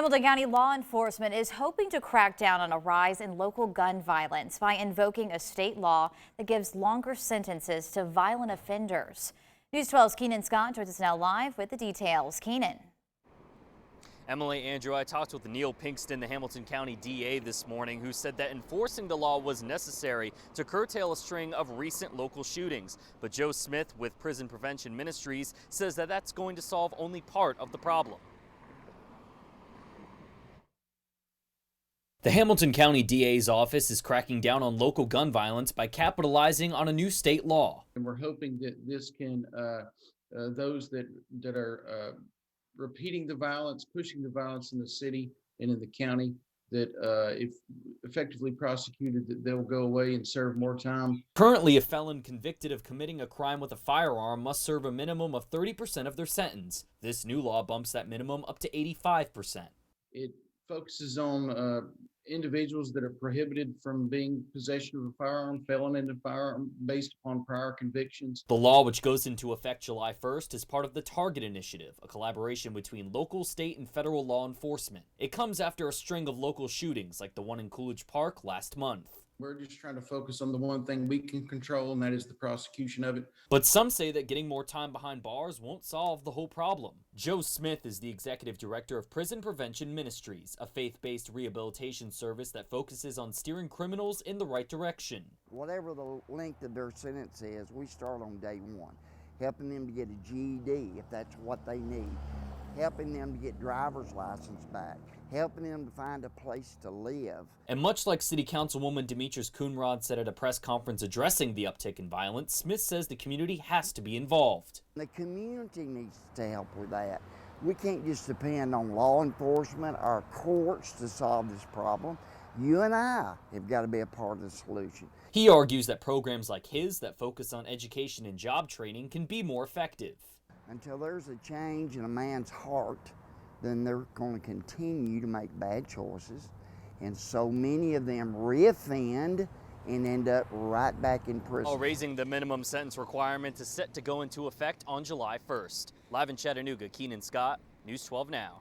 Hamilton County law enforcement is hoping to crack down on a rise in local gun violence by invoking a state law that gives longer sentences to violent offenders. News 12's Keenan Scott joins us now live with the details. Keenan. Emily, Andrew, I talked with Neil Pinkston, the Hamilton County DA this morning, who said that enforcing the law was necessary to curtail a string of recent local shootings. But Joe Smith with Prison Prevention Ministries says that that's going to solve only part of the problem. The Hamilton County DA's office is cracking down on local gun violence by capitalizing on a new state law. And we're hoping that this can, those that are repeating the violence, pushing the violence in the city and in the county, that if effectively prosecuted, that they'll go away and serve more time. Currently, a felon convicted of committing a crime with a firearm must serve a minimum of 30% of their sentence. This new law bumps that minimum up to 85%. It focuses on individuals that are prohibited from being possession of a firearm, felon in a firearm based upon prior convictions. The law, which goes into effect July 1st, is part of the Target Initiative, a collaboration between local, state, and federal law enforcement. It comes after a string of local shootings like the one in Coolidge Park last month. We're just trying to focus on the one thing we can control, and that is the prosecution of it. But some say that getting more time behind bars won't solve the whole problem. Joe Smith is the executive director of Prison Prevention Ministries, a faith-based rehabilitation service that focuses on steering criminals in the right direction. Whatever the length of their sentence is, we start on day one, helping them to get a GED if that's what they need, helping them to get driver's license back, helping them to find a place to live. And much like City Councilwoman Demetrius Coonrod said at a press conference addressing the uptick in violence, Smith says the community has to be involved. The community needs to help with that. We can't just depend on law enforcement or courts to solve this problem. You and I have got to be a part of the solution. He argues that programs like his that focus on education and job training can be more effective. Until there's a change in a man's heart, then they're going to continue to make bad choices. And so many of them reoffend and end up right back in prison. Raising the minimum sentence requirement is set to go into effect on July 1st. Live in Chattanooga, Keenan Scott, News 12 Now.